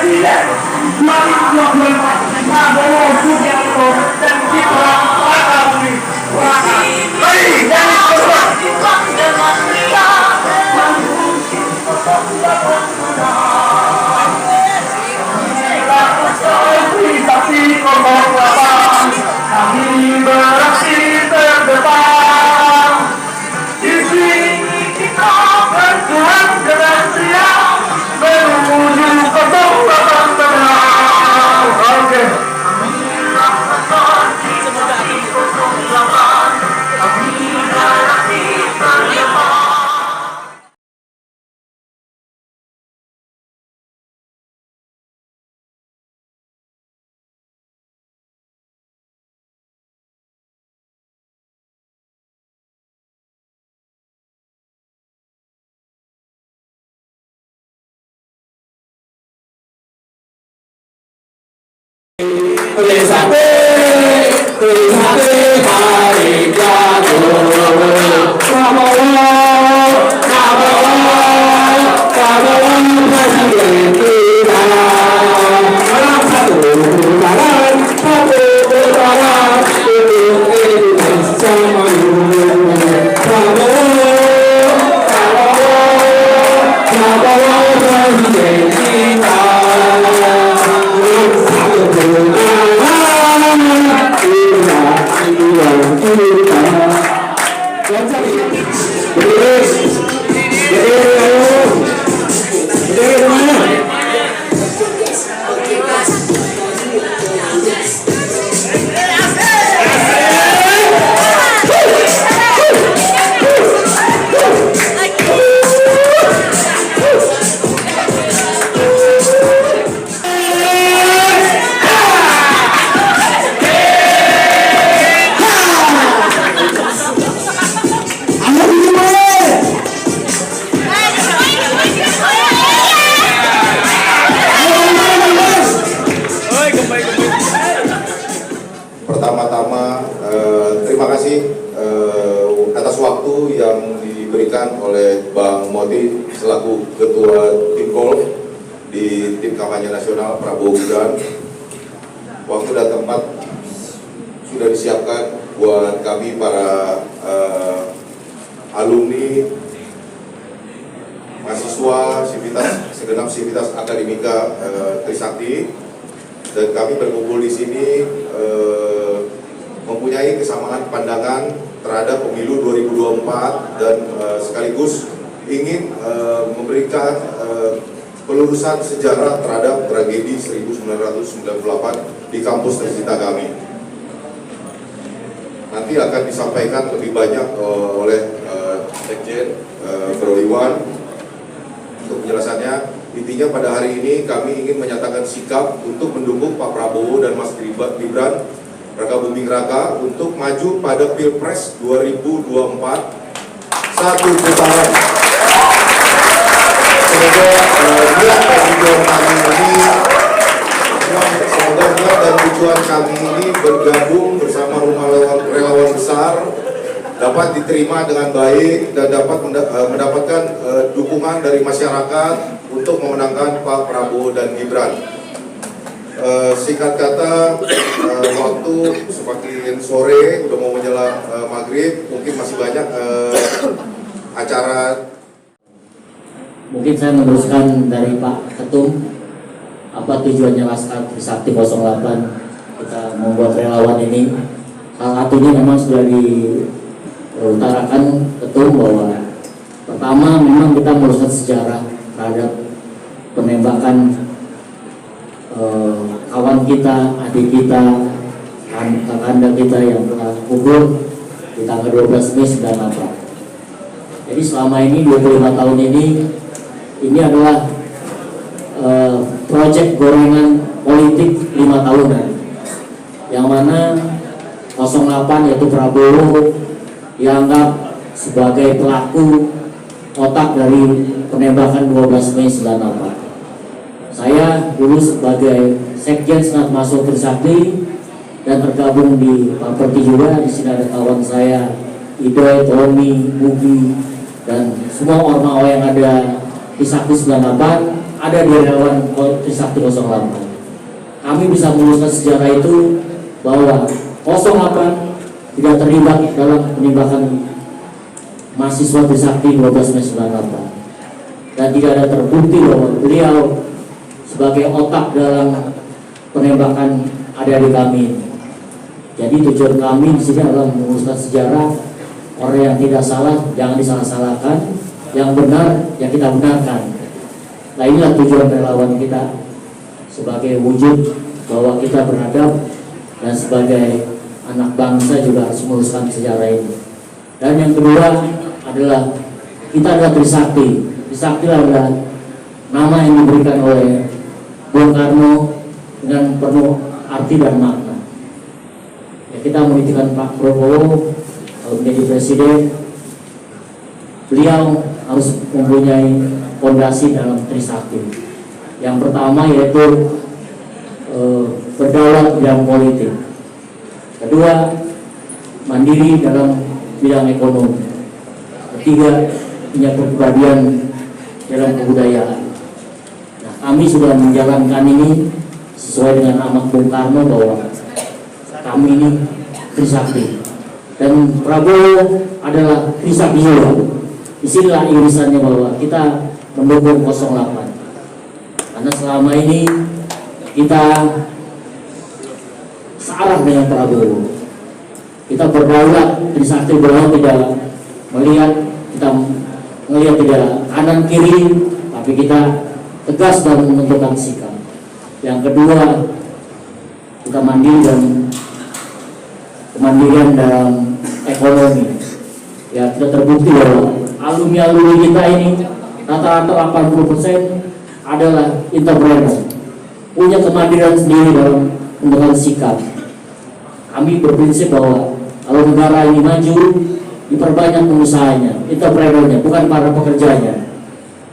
Presiden 2024 Prabowo Subianto dan Gibran Rakabuming Raka. Dan berjuang dengan dia mungkin tapi kehormatan kami beraksi terdepan. Di sini kita berjuang dengan dia menuju kebenaran benar. Oke. Pertama-tama terima kasih atas waktu yang diberikan oleh Bang Moti selaku Ketua Tim Golf di Tim Kampanye Nasional Prabowo Gibran. Waktu dan tempat sudah disiapkan buat kami para alumni, mahasiswa, segenap sivitas akademika Trisakti, dan kami berkumpul di sini mempunyai kesamaan pandangan terhadap pemilu 2024 dan sekaligus ingin memberikan pelurusan sejarah terhadap tragedi 1998 di kampus tercinta kami. Nanti akan disampaikan lebih banyak oleh Sekjen Bro Iwan untuk penjelasannya. Intinya pada hari ini kami ingin menyatakan sikap untuk mendukung Pak Prabowo dan Mas Gibran Rakabuming Raka untuk maju pada Pilpres 2024 satu putaran. Semoga niat dan tujuan kami ini bergabung bersama rumah relawan besar dapat diterima dengan baik dan dapat mendapatkan dukungan dari masyarakat untuk memenangkan Pak Prabowo dan Gibran. Singkat kata, waktu semakin sore, udah mau menjelang maghrib, mungkin masih banyak acara. Mungkin saya meneruskan dari Pak Ketum, apa tujuannya Laskar Trisakti 08 kita membuat relawan ini. Salah satunya memang sudah diutarakan Ketum bahwa pertama memang kita meluruskan sejarah terhadap penembakan kawan kita, adik kita, kakanda kita yang telah gugur di tanggal 12 Mei 98. Jadi selama ini 25 tahun ini adalah proyek gorengan politik 5 tahunan, yang mana 08 yaitu Prabowo dianggap sebagai pelaku otak dari penembakan 12 Mei 98. Saya dulu sebagai Sekjen Senat Mahasiswa Trisakti dan tergabung di Paperti juga. Di sini ada kawan saya Idoy, Tommy, Bugi, dan semua ormawa yang ada di Sakti 98 ada di relawan Trisakti 08. Kami bisa meluruskan sejarah itu bahwa 08 tidak terlibat dalam penembakan mahasiswa Trisakti 12 Mei 98, dan tidak ada terbukti bahwa beliau sebagai otak dalam penembakan adik-adik kami. Jadi tujuan kami di sini adalah meluruskan sejarah. Orang yang tidak salah jangan disalah-salahkan, yang benar ya kita benarkan. Nah, inilah tujuan relawan kita sebagai wujud bahwa kita beradab dan sebagai anak bangsa juga harus meluruskan sejarah ini. Dan yang kedua adalah kita adalah Trisakti. Trisakti adalah nama yang diberikan oleh Bung Karno dengan penuh arti dan makna. Ya, kita menitipkan Pak Prabowo kalau menjadi presiden, beliau harus mempunyai fondasi dalam Trisakti. Yang pertama yaitu berdaulat dalam politik. Kedua, mandiri dalam bidang ekonomi. Ketiga, punya kepribadian dalam kebudayaan. Nah, kami sudah menjalankan ini sesuai dengan amat Bung Karno bahwa kami ini Trisakti. Dan Prabowo adalah Trisakti juga. Disinilah irisannya bahwa kita mendukung 08. Karena selama ini kita searah dengan Prabowo. Kita berdaulat Trisakti bahwa tidak melihat tidak kanan kiri, tapi kita tegas dalam menentukan sikap. Yang kedua, kita mandiri dan kemandirian dalam ekonomi. Ya, kita terbukti bahwa alumni kita ini rata-rata 80% adalah entrepreneur, punya kemandirian sendiri dalam menentukan sikap. Kami berprinsip bahwa kalau negara ini maju, diperbanyak pengusahanya, entrepreneurnya, bukan para pekerjanya.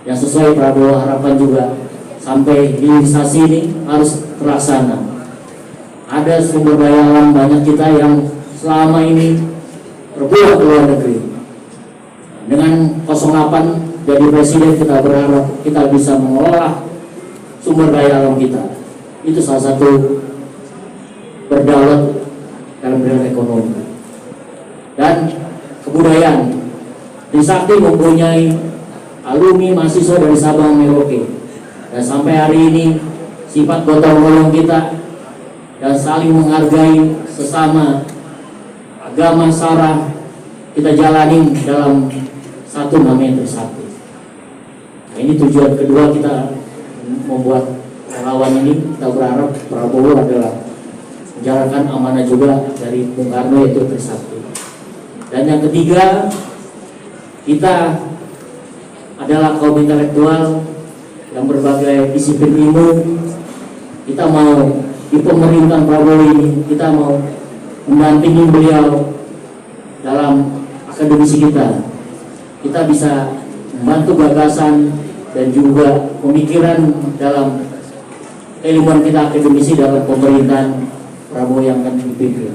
Yang sesuai Prabowo harapan juga sampai hilirisasi ini harus terlaksana. Ada sumber daya alam banyak kita yang selama ini berpulang ke luar negeri. Dengan 08 jadi presiden, kita berharap kita bisa mengelola sumber daya alam kita. Itu salah satu berdaulat dalam bidang ekonomi. Dan kebudayaan. Trisakti mempunyai alumni mahasiswa dari Sabang Merauke. Dan sampai hari ini sifat gotong royong kita dan saling menghargai sesama agama sara kita jalanin dalam satu namanya Trisakti. Nah, ini tujuan kedua kita membuat relawan ini. Kita berharap Prabowo adalah menjalankan amanah juga dari Bung Karno yaitu Trisakti. Dan yang ketiga, kita adalah kaum intelektual yang berbagai disiplin ilmu. Kita mau di pemerintahan Prabowo ini, kita mau mendampingi beliau dalam akademisi kita. Kita bisa membantu gagasan dan juga pemikiran dalam keilmuan kita akademisi dalam pemerintahan Prabowo yang akan dipimpin.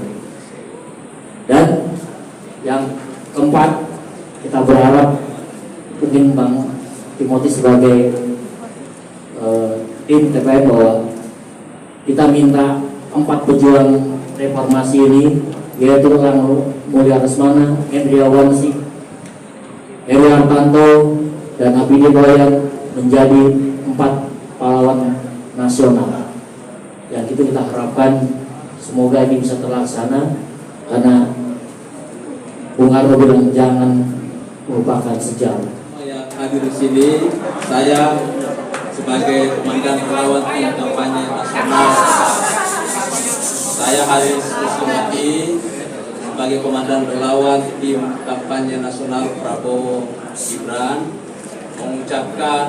Dan yang keempat, kita berharap mungkin Bang Timothy sebagai tim TPN bahwa kita minta 4 pejuang reformasi ini, yaitu Kang Mulya Resmana, Hendri Awansi, Heri Hartanto, dan Abidi Boyan menjadi 4 pahlawan nasional. Yang itu kita harapkan semoga ini bisa terlaksana, karena Bung Karno bilang jangan merupakan sejarah. Yang hadir di sini, saya sebagai Komandan Relawan Tim Kampanye Nasional, saya Haris Kusumati sebagai Komandan Relawan Tim Kampanye Nasional Prabowo Gibran, mengucapkan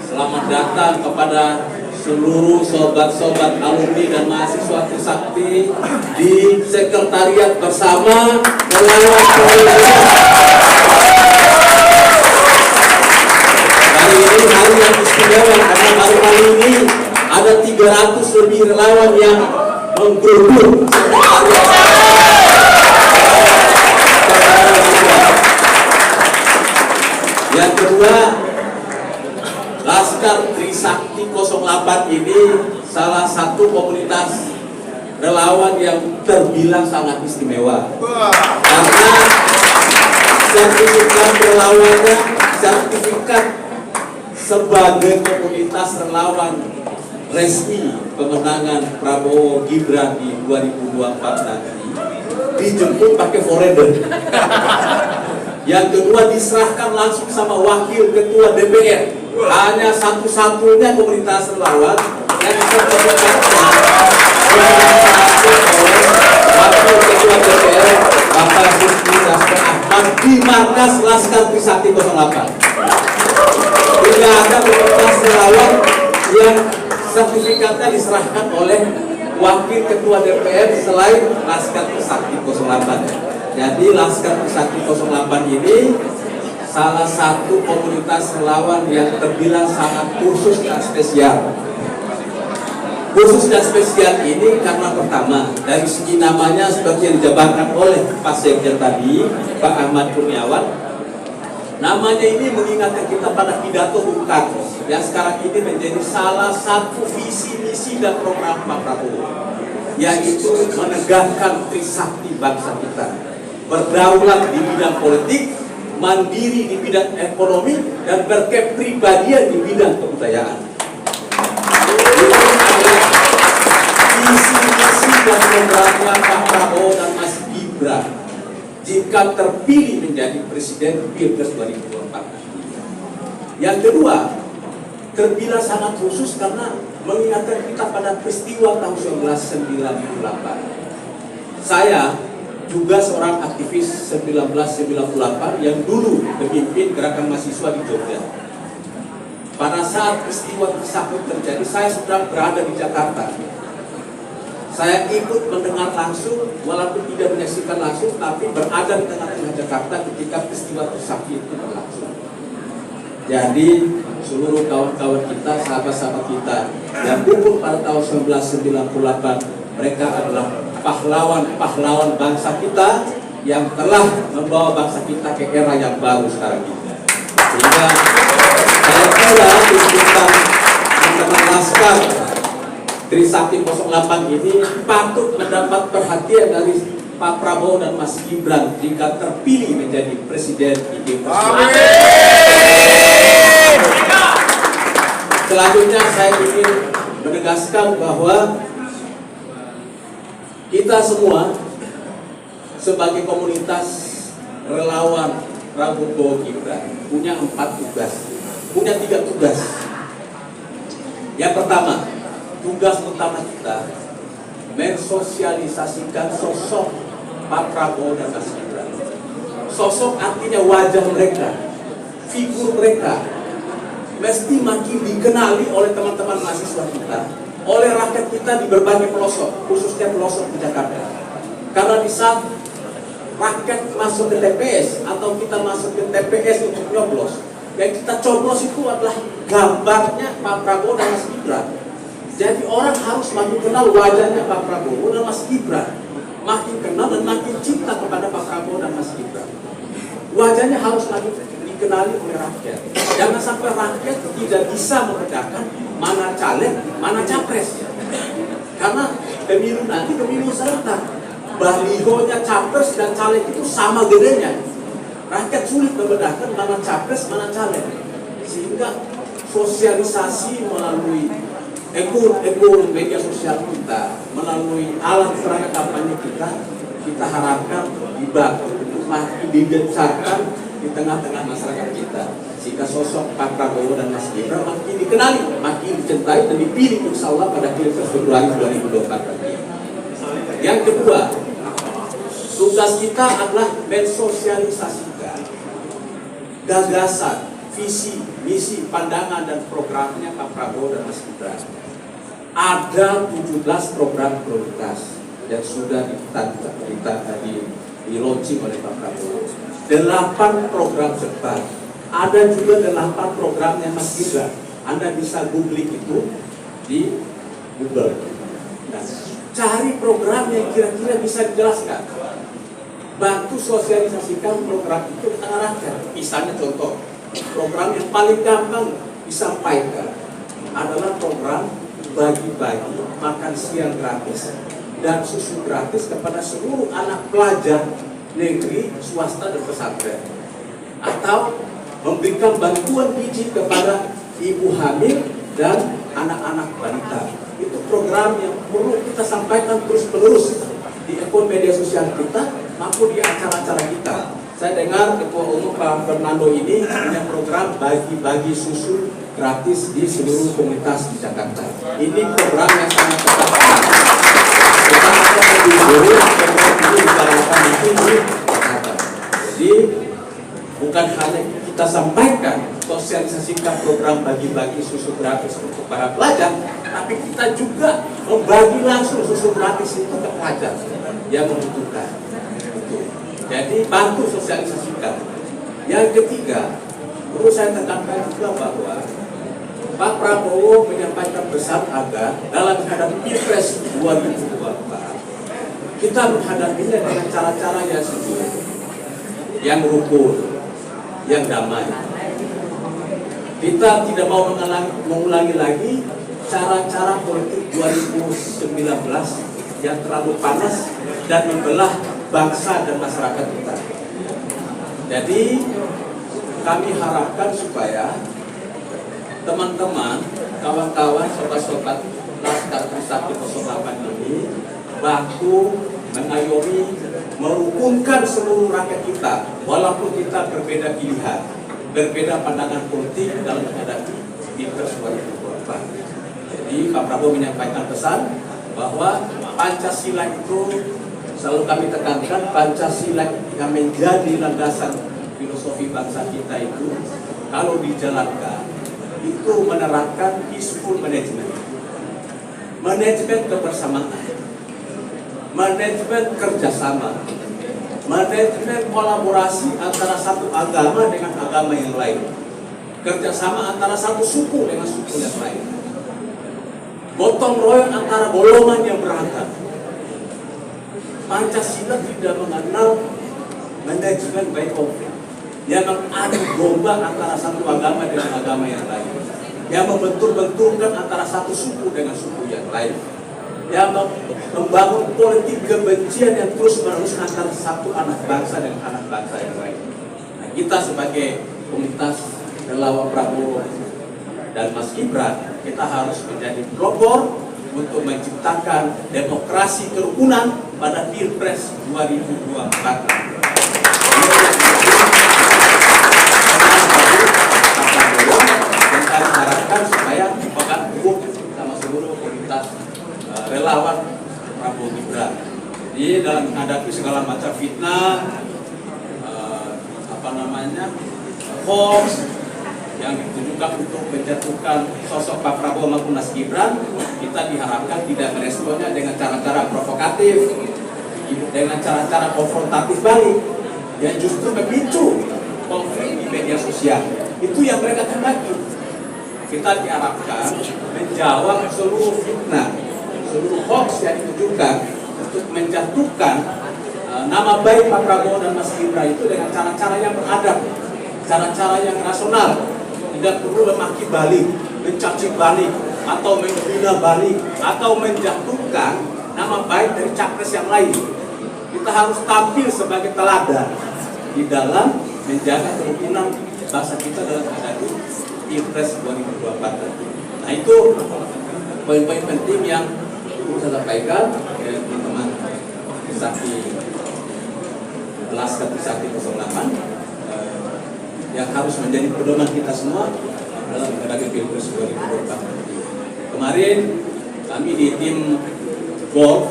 selamat datang kepada seluruh sobat-sobat alumni dan mahasiswa Trisakti di sekretariat bersama relawan Indonesia. Hari ini hari yang istimewa karena baru kali ini ada 300 lebih relawan yang menggeruduk sekretariat. Yang kedua, Laskar Trisakti 08 ini salah satu komunitas relawan yang terbilang sangat istimewa karena sertifikat relawannya, sertifikat sebagai komunitas relawan resmi pemenangan Prabowo Gibran di 2024 nanti dijemput pakai forerunner. Yang kedua diserahkan langsung sama wakil ketua DPR. Hanya satu-satunya komunitas relawan yang sertifikatnya wakil ketua DPR Bapak Husni Dasko Ahmad di markas Laskar Trisakti 08. Tidak ada komunitas relawan yang sertifikatnya diserahkan oleh wakil ketua DPR selain Laskar Trisakti 08. Jadi Laskar Trisakti 08 ini salah satu komunitas relawan yang terbilang sangat khusus dan spesial. Khusus dan spesial ini karena pertama dari segi namanya seperti yang dijabarkan oleh Pak Sekjen tadi, Pak Ahmad Kurniawan. Namanya ini mengingatkan kita pada pidato Bung Karno yang sekarang ini menjadi salah satu visi misi dan program Pak Prabowo, yaitu menegakkan Trisakti bangsa kita, berdaulat di bidang politik, mandiri di bidang ekonomi, dan berkepribadian di bidang kebudayaan. Visi misi dan programnya Pak Prabowo dan Mas Gibran jika terpilih menjadi presiden Pilpres 2024. Yang kedua, terbilang sangat khusus karena mengingatkan kita pada peristiwa tahun 1998. Saya juga seorang aktivis 1998 yang dulu memimpin gerakan mahasiswa di Jogja. Pada saat peristiwa tersebut terjadi, saya sedang berada di Jakarta. Saya ikut mendengar langsung, walaupun tidak menyaksikan langsung, tapi berada di tengah-tengah Jakarta ketika peristiwa tersebut itu berlangsung. Jadi seluruh kawan-kawan kita, sahabat-sahabat kita yang gugur pada tahun 1998, mereka adalah pahlawan-pahlawan bangsa kita yang telah membawa bangsa kita ke era yang baru sekarang ini. Sehingga saya kira tuntutan tentang Laskar Trisakti 08 ini patut mendapat perhatian dari Pak Prabowo dan Mas Gibran jika terpilih menjadi presiden di Pilpres. Selanjutnya saya ingin menegaskan bahwa kita semua sebagai komunitas relawan Prabowo Gibran punya 3 tugas. Yang pertama, tugas utama kita mensosialisasikan sosok Pak Prabowo dan Mas Gibran. Sosok artinya wajah mereka, figur mereka mesti makin dikenali oleh teman-teman mahasiswa kita, oleh rakyat kita di berbagai pelosok, khususnya pelosok di Jakarta. Karena di saat rakyat masuk ke TPS atau kita masuk ke TPS untuk nyoblos, yang kita coblos itu adalah gambarnya Pak Prabowo dan Mas Gibran. Jadi orang harus makin kenal wajahnya Pak Prabowo dan Mas Gibran, makin kenal dan makin cinta kepada Pak Prabowo dan Mas Gibran. Wajahnya harus makin dikenali oleh rakyat. Jangan sampai rakyat tidak bisa membedakan mana caleg, mana capres. Karena pemilu nanti pemilu serentak, balihonya capres dan caleg itu sama gedenya. Rakyat sulit membedakan mana capres, mana caleg. Sehingga sosialisasi melalui ekor media sosial kita, melalui alat perangkat kampanye kita harapkan dibantu untuk makin digencarkan di tengah-tengah masyarakat kita, sehingga sosok Pak Prabowo dan Mas Gibran makin dikenali, makin dicintai dan dipilih insya Allah pada Pilpres Februari 2024. Yang kedua, tugas kita adalah mensosialisasikan gagasan, visi, misi, pandangan dan programnya Pak Prabowo dan Mas Gibran. Ada 17 program prioritas yang sudah di-launching oleh Pak Prabowo. 8 program serta. Ada juga 8 programnya Mas Gibran. Anda bisa googling itu di Google. Nah, cari program yang kira-kira bisa dijelaskan. Bantu sosialisasikan program itu ke tengah rakyat. Misalnya contoh, program yang paling gampang disampaikan adalah program bagi-bagi makan siang gratis dan susu gratis kepada seluruh anak pelajar negeri, swasta, dan pesantren, atau memberikan bantuan gizi kepada ibu hamil dan anak-anak balita. Itu program yang perlu kita sampaikan terus-menerus di akun media sosial kita maupun di acara-acara kita. Saya dengar Ketua Umum Pak Fernando ini punya program bagi-bagi susu gratis di seluruh komunitas di Jakarta. Ini program yang sangat tepat. Kita akan lebih dulu program ini dijalankan nanti di Jakarta. Jadi bukan hanya kita sampaikan, sosialisasikan program bagi-bagi susu gratis untuk para pelajar, tapi kita juga membagi langsung susu gratis itu ke pelajar yang membutuhkan. Jadi bantu sosialisasikan. Yang ketiga, perlu saya tekankan juga bahwa Pak Prabowo menyampaikan pesan agar dalam menghadapi Pilpres 2024 kita menghadapinya dengan cara-cara yang sejuk, yang rukun, yang damai. Kita tidak mau mengulangi lagi cara-cara politik 2019 yang terlalu panas dan membelah bangsa dan masyarakat kita. Jadi kami harapkan supaya teman-teman, kawan-kawan, sobat-sobat Laskar Trisakti 08 ini bantu mengayomi, merukunkan seluruh rakyat kita, walaupun kita berbeda pilihan, berbeda pandangan politik dalam menghadapi Pilpres 2024. Jadi Pak Prabowo menyampaikan pesan bahwa Pancasila itu, selalu kami tekankan, Pancasila yang menjadi landasan filosofi bangsa kita itu, kalau dijalankan, itu menerapkan peaceful management, manajemen kebersamaan, manajemen kerjasama, manajemen kolaborasi antara satu agama dengan agama yang lain, kerjasama antara satu suku dengan suku yang lain, gotong royong antara golongan yang beragam. Pancasila tidak mengenal manajemen by konflik yang mengadu domba antara satu agama dengan agama yang lain, yang membentur-benturkan antara satu suku dengan suku yang lain, yang membangun politik kebencian yang terus-menerus antara satu anak bangsa dengan anak bangsa yang lain. Nah, kita sebagai komunitas relawan Prabowo dan Mas Gibran, kita harus menjadi pelopor untuk menciptakan demokrasi kerukunan pada Pilpres 2024. Dan kami harapkan supaya pekan hukum sama seluruh komunitas relawan Prabowo Gibran. Jadi dalam menghadapi segala macam fitnah, hoax yang ditujukan untuk menjatuhkan sosok Pak Prabowo maupun Mas Gibran, kita diharapkan tidak meresponnya dengan cara-cara provokatif, dengan cara-cara konfrontatif balik, yang justru memicu konflik di media sosial. Itu yang mereka kendaki. Kita diharapkan menjawab seluruh fitnah, seluruh hoax yang ditujukan untuk menjatuhkan nama baik Pak Prabowo dan Mas Gibran itu dengan cara-cara yang beradab, cara-cara yang rasional. Tidak perlu memaki balik, mencaci balik, atau menghina balik, atau menjatuhkan nama baik dari capres yang lain. Kita harus tampil sebagai teladan di dalam menjaga kerukunan bangsa kita dalam menghadapi Pilpres 2024 nanti. Nah, itu poin-poin penting yang perlu saya sampaikan ke teman-teman Trisakti Laskar Trisakti 08 yang harus menjadi pedoman kita semua dalam menghadapi Pilpres 2024. Kemarin kami di tim golf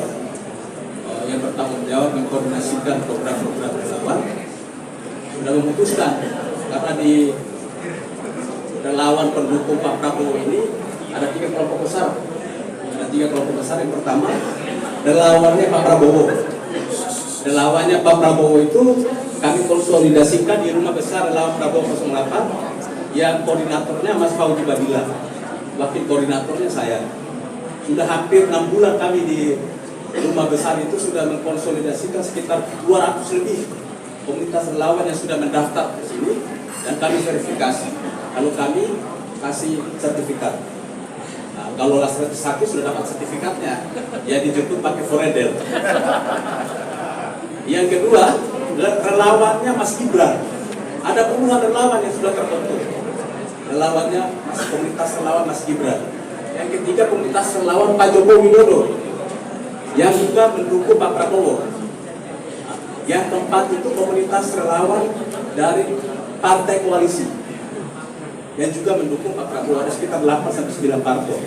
yang bertanggung jawab mengkoordinasikan program-program relawan sudah memutuskan, karena di relawan pendukung Pak Prabowo ini ada 3 kelompok besar. Ada 3 kelompok besar. Yang pertama, relawannya Pak Prabowo. Relawannya Pak Prabowo itu kami konsolidasikan di rumah besar relawan Prabowo 08 yang koordinatornya Mas Fauzi Badila, wakil koordinatornya saya. Sudah hampir 6 bulan kami di rumah besar itu sudah mengkonsolidasikan sekitar 200 lebih komunitas relawan yang sudah mendaftar ke sini, dan kami verifikasi kalau kami kasih sertifikat. Nah, kalau sakit sudah dapat sertifikatnya, ya dijemput pakai foredel. Yang kedua, relawannya Mas Gibran. Ada puluhan relawan yang sudah terbentuk. Relawannya komunitas relawan Mas Gibran. Yang ketiga, komunitas relawan Pak Joko Widodo yang juga mendukung Pak Prabowo. Yang keempat itu komunitas relawan dari partai koalisi yang juga mendukung Pak Prabowo, ada sekitar 8-9 partai.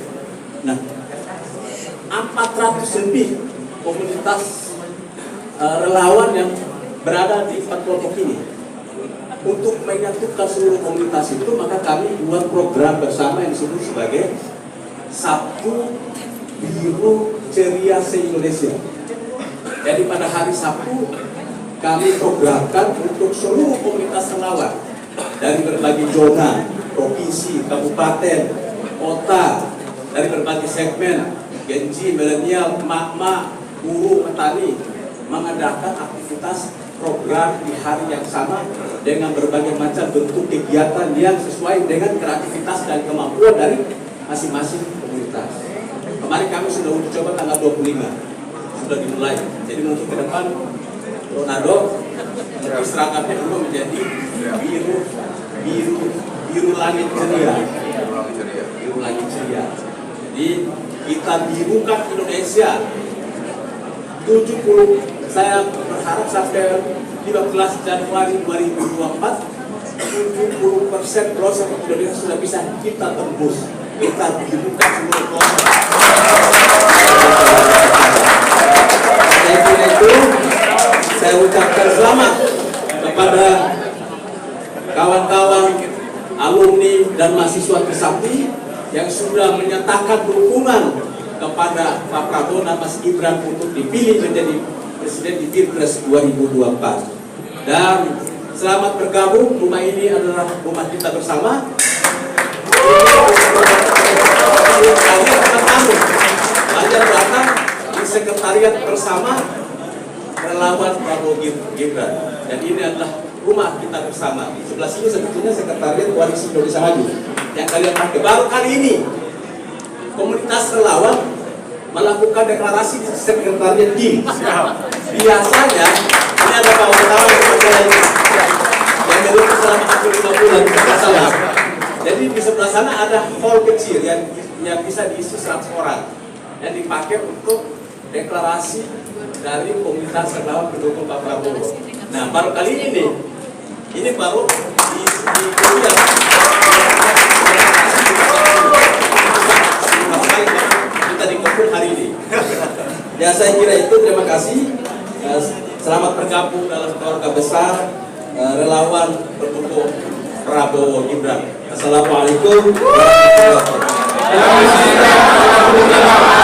Nah, 400 lebih komunitas relawan yang berada di 4 kelompok ini. Untuk menyatukan seluruh komunitas itu, maka kami buat program bersama yang disebut sebagai Sabtu Biru Ceria se-Indonesia. Jadi pada hari Sabtu kami programkan untuk seluruh komunitas relawan dari berbagai zona, provinsi, kabupaten, kota, dari berbagai segmen, Genji, milenial, emak-emak, buruh, petani, mengadakan aktivitas program di hari yang sama dengan berbagai macam bentuk kegiatan yang sesuai dengan kreativitas dan kemampuan dari masing-masing komunitas. Kemarin kami sudah uji coba tanggal 25, sudah dimulai. Jadi untuk ke depan Ronaldo seragamnya dulu menjadi biru langit ceria. Biru langit ceria. Jadi kita birukan Indonesia. 70, saya berharap sampai 15 Januari 2024 70% pelosok Indonesia sudah bisa kita tembus. Kita birukan seluruh pelosok. Saya kira itu saya ucapkan selamat kepada kawan-kawan alumni dan mahasiswa Trisakti yang sudah menyatakan dukungan kepada Pak Prabowo dan Mas Gibran untuk dipilih menjadi presiden di Pilpres 2024. Dan selamat bergabung, rumah ini adalah rumah kita bersama. Belajar datang di sekretariat bersama relawan Prabowo Gibran, dan ini adalah rumah kita bersama. Di sebelah sini sebetulnya sekretariat Koalisi Indonesia Maju yang kalian pakai. Baru kali ini komunitas relawan melakukan deklarasi di sekretariat DIM. Biasanya ini ada kawan-kawan yang dulu selama 5 bulan tidak salah. Jadi di sebelah sana ada hall kecil yang bisa diisi 100 orang yang dipakai untuk deklarasi dari komunitas relawan pendukung Pak Prabowo. Nah, baru kali ini baru di kuliah. Kita dikumpul hari ini. Ya, saya kira itu. Terima kasih. Selamat bergabung dalam keluarga besar relawan pendukung Prabowo Gibran. Assalamualaikum warahmatullahi wabarakatuh.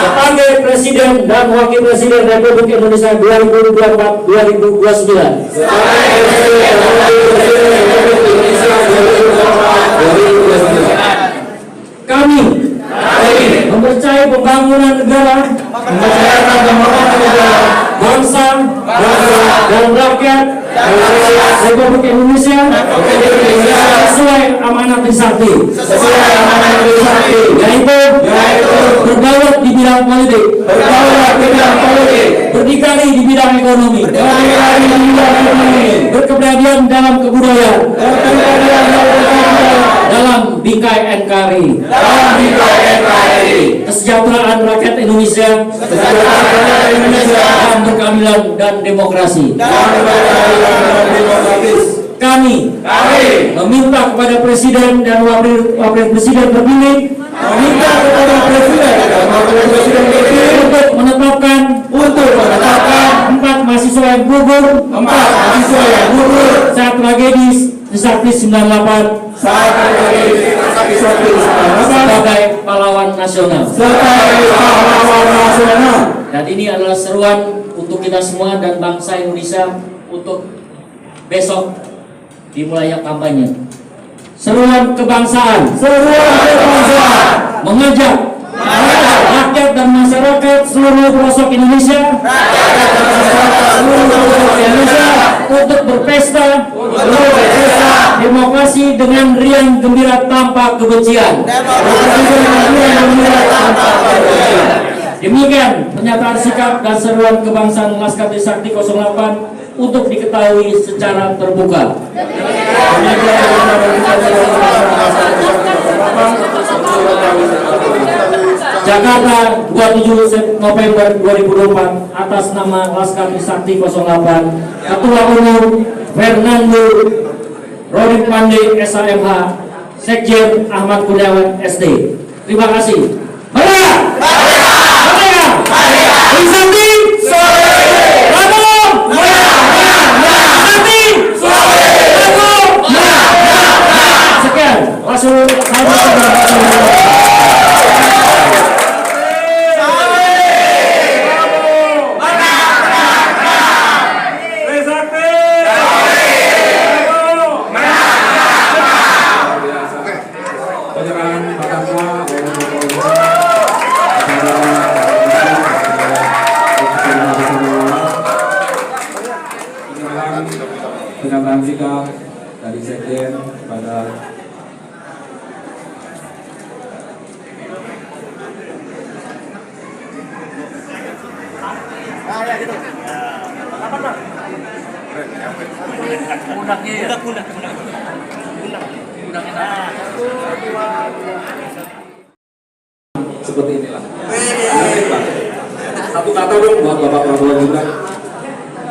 Sebagai Presiden dan Wakil Presiden Republik Indonesia 2024-2029. Kami mempercayai pembangunan negara, bangsa dan rakyat Republik Indonesia sesuai amanat Trisakti, yaitu berdaulat di bidang politik, berdikari di bidang ekonomi, berkepribadian dalam kebudayaan, dalam bingkai NKRI, kesejahteraan rakyat Indonesia, dan berkeadilan dan demokrasi. Kami meminta kepada Presiden dan Wakil Presiden terpilih untuk menetapkan 4 mahasiswa yang gugur saat tragedi Trisakti 98 sebagai pahlawan nasional. Dan ini adalah seruan untuk kita semua dan bangsa Indonesia untuk besok dimulainya kampanye. Seruan kebangsaan, mengajak rakyat dan masyarakat seluruh pelosok Indonesia untuk berpesta demokrasi dengan riang gembira tanpa tanpa kebencian. Demikian pernyataan sikap dan seruan kebangsaan Laskar Trisakti 08 untuk diketahui secara terbuka. Jakarta 27 November 2024 atas nama Laskar Trisakti 08, Ketua Umum Fernando Rodik Pandey SAMH, Sekjen Ahmad Kurniawan SD. Terima kasih. Merdeka! Merdeka! Trisakti! Prabowo! Trisakti! Prabowo! Sekian. Langsung pernyataan sikap dari Sekjen pada seperti inilah. Satu kata dong buat Bapak Prabowo Gibran.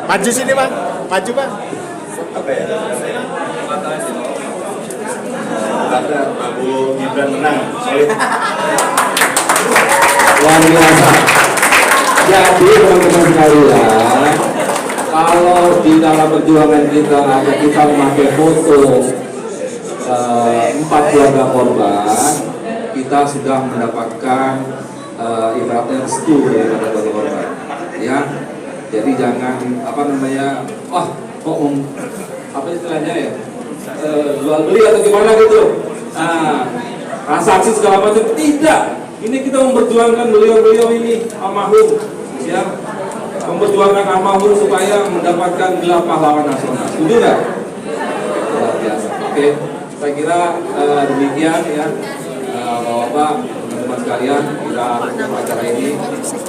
Maju sini Bang, maju Bang. Apa ya? Kata Prabowo Gibran menang. Solid. Luar biasa. Jadi teman-teman sekalian, kalau di dalam perjuangan kita ada kita memakai foto 4 keluarga korban, kita sudah mendapatkan ibaratnya restu dari keluarga korban. Ya, jadi jangan wah kok apa istilahnya ya, jual beli atau gimana gitu. Nah, transaksi segala macam tidak. Ini kita memperjuangkan beliau-beliau ini almarhum, ya, memperjuangkan almarhum supaya mendapatkan gelar pahlawan nasional. Setuju nggak? Luar biasa. Oke, saya kira demikian ya, Bapak-bapak, teman-teman sekalian, kita tutup acara ini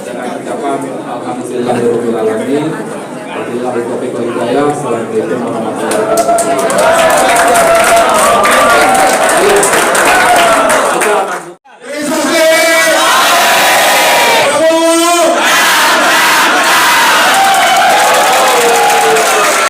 dengan ucapan alhamdulillahirobbilalamin. Wabillahi taufiq wal hidayah. Assalamualaikum warahmatullahi wabarakatuh.